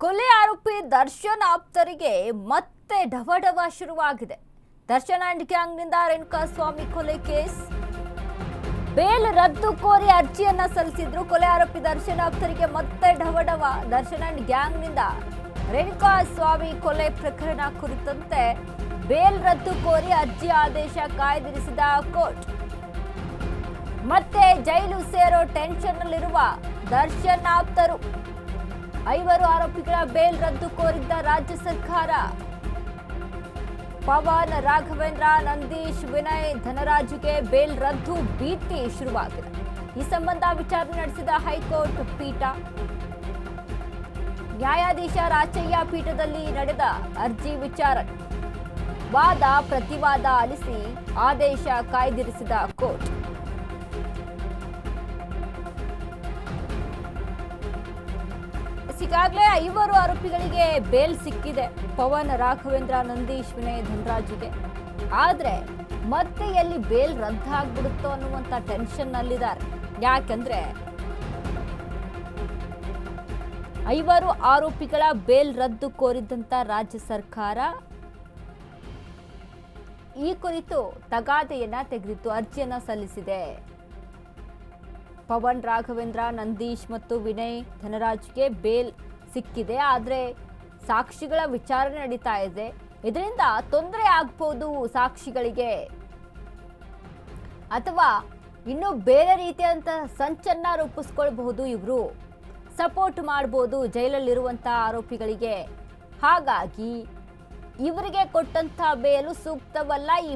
ಕೊಲೆ ಆರೋಪಿ ದರ್ಶನ್ ಆಪ್ತರಿಗೆ ಮತ್ತೆ ಢವಢವ ಶುರುವಾಗಿದೆ. ದರ್ಶನ್ ಅಂಡ್ ಗ್ಯಾಂಗ್ನಿಂದ ರೇಣುಕಾಸ್ವಾಮಿ ಕೊಲೆ ಕೇಸ್ ಬೇಲ್ ರದ್ದು ಕೋರಿ ಅರ್ಜಿಯನ್ನ ಸಲ್ಲಿಸಿದ್ರು. ಕೊಲೆ ಆರೋಪಿ ದರ್ಶನ್ ಆಪ್ತರಿಗೆ ಮತ್ತೆ ಢವಢವ. ದರ್ಶನ್ ಅಂಡ್ ಗ್ಯಾಂಗ್ನಿಂದ ರೇಣುಕಾಸ್ವಾಮಿ ಕೊಲೆ ಪ್ರಕರಣ ಕುರಿತಂತೆ ಬೇಲ್ ರದ್ದು ಕೋರಿ ಅರ್ಜಿ ಆದೇಶ ಕಾಯ್ದಿರಿಸಿದ ಕೋರ್ಟ್. ಮತ್ತೆ ಜೈಲು ಸೇರೋ ಟೆನ್ಷನ್ನಲ್ಲಿರುವ ದರ್ಶನ್ ಆಪ್ತರು. 5 ಆರೋಪಿಗಳ ಬೇಲ್ ರದ್ದು ಕೋರಿದ್ದ ರಾಜ್ಯ ಸರ್ಕಾರ. ಪವನ್, ರಾಘವೇಂದ್ರ, ನಂದೀಶ್, ವಿನಯ್, ಧನರಾಜ್ಗೆ ಬೇಲ್ ರದ್ದು ಭೀತಿ ಶುರುವಾಗಿದೆ. ಈ ಸಂಬಂಧ ವಿಚಾರಣೆ ನಡೆಸಿದ ಹೈಕೋರ್ಟ್ ಪೀಠ. ನ್ಯಾಯಾಧೀಶ ರಾಚಯ್ಯ ಪೀಠದಲ್ಲಿ ನಡೆದ ಅರ್ಜಿ ವಿಚಾರಣೆ, ವಾದ ಪ್ರತಿವಾದ ಆಲಿಸಿ ಆದೇಶ ಕಾಯ್ದಿರಿಸಿದ ಕೋರ್ಟ್. ಈಗಾಗಲೇ 5 ಆರೋಪಿಗಳಿಗೆ ಬೇಲ್ ಸಿಕ್ಕಿದೆ. ಪವನ್, ರಾಘವೇಂದ್ರ, ನಂದೀಶ್, ವಿನಯ್, ಧನರಾಜ್ಗೆ. ಆದ್ರೆ ಮತ್ತೆ ಎಲ್ಲಿ ಬೇಲ್ ರದ್ದಾಗ್ಬಿಡುತ್ತೋ ಅನ್ನುವಂತ ಟೆನ್ಷನ್ ನಲ್ಲಿದ್ದಾರೆ. ಯಾಕಂದ್ರೆ 5 ಆರೋಪಿಗಳ ಬೇಲ್ ರದ್ದು ಕೋರಿದ್ದಂತ ರಾಜ್ಯ ಸರ್ಕಾರ ಈ ಕುರಿತು ತಗಾದೆಯನ್ನ ತೆಗೆದಿತ್ತು, ಅರ್ಜಿಯನ್ನ ಸಲ್ಲಿಸಿದೆ. ಪವನ್, ರಾಘವೇಂದ್ರ, ನಂದೀಶ್ ಮತ್ತು ವಿನಯ್, ಧನರಾಜ್ಗೆ ಬೇಲ್ ಸಿಕ್ಕಿದೆ. ಆದರೆ ಸಾಕ್ಷಿಗಳ ವಿಚಾರಣೆ ನಡೀತಾ ಇದೆ. ಇದರಿಂದ ತೊಂದರೆ ಆಗ್ಬೋದು ಸಾಕ್ಷಿಗಳಿಗೆ, ಅಥವಾ ಇನ್ನು ಬೇರೆ ರೀತಿಯಾದಂಥ ಸಂಚನ್ನ ರೂಪಿಸ್ಕೊಳ್ಬಹುದು. ಇವರು ಸಪೋರ್ಟ್ ಮಾಡ್ಬೋದು ಜೈಲಲ್ಲಿರುವಂತಹ ಆರೋಪಿಗಳಿಗೆ. ಹಾಗಾಗಿ ಇವರಿಗೆ ಕೊಟ್ಟಂತ ಬೇಲು ಸೂಕ್ತವಲ್ಲ. ಈ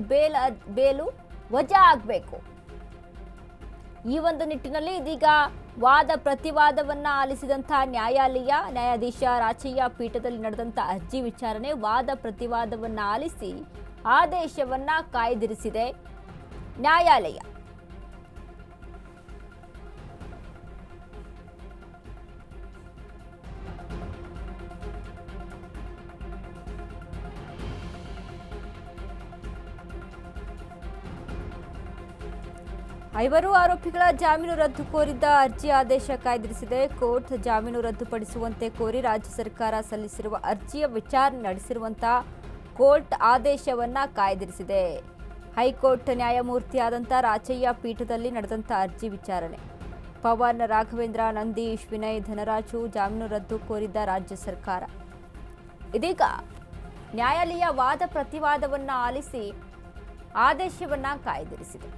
ಬೇಲು ವಜಾ ಆಗಬೇಕು. ಈ ಒಂದು ನಿಟ್ಟಿನಲ್ಲಿ ಇದೀಗ ವಾದ ಪ್ರತಿವಾದವನ್ನ ಆಲಿಸಿದಂತಹ ನ್ಯಾಯಾಧೀಶ ರಾಚಯ್ಯ ಪೀಠದಲ್ಲಿ ನಡೆದಂತ ಅರ್ಜಿ ವಿಚಾರಣೆ, ವಾದ ಪ್ರತಿವಾದವನ್ನ ಆಲಿಸಿ ಆದೇಶವನ್ನ ಕಾಯ್ದಿರಿಸಿದೆ ನ್ಯಾಯಾಲಯ. ಐವರು ಆರೋಪಿಗಳ ಜಾಮೀನು ರದ್ದು ಕೋರಿದ್ದ ಅರ್ಜಿ ಆದೇಶ ಕಾಯ್ದಿರಿಸಿದೆ ಕೋರ್ಟ್. ಜಾಮೀನು ರದ್ದುಪಡಿಸುವಂತೆ ಕೋರಿ ರಾಜ್ಯ ಸರ್ಕಾರ ಸಲ್ಲಿಸಿರುವ ಅರ್ಜಿಯ ವಿಚಾರಣೆ ನಡೆಸಿರುವಂತಹ ಕೋರ್ಟ್ ಆದೇಶವನ್ನ ಕಾಯ್ದಿರಿಸಿದೆ. ಹೈಕೋರ್ಟ್ ನ್ಯಾಯಮೂರ್ತಿಯಾದಂಥ ರಾಚಯ್ಯ ಪೀಠದಲ್ಲಿ ನಡೆದಂಥ ಅರ್ಜಿ ವಿಚಾರಣೆ. ಪವನ್, ರಾಘವೇಂದ್ರ, ನಂದೀಶ್, ವಿನಯ್, ಧನರಾಜು ಜಾಮೀನು ರದ್ದು ಕೋರಿದ್ದ ರಾಜ್ಯ ಸರ್ಕಾರ. ಇದೀಗ ನ್ಯಾಯಾಲಯ ವಾದ ಪ್ರತಿವಾದವನ್ನ ಆಲಿಸಿ ಆದೇಶವನ್ನ ಕಾಯ್ದಿರಿಸಿದೆ.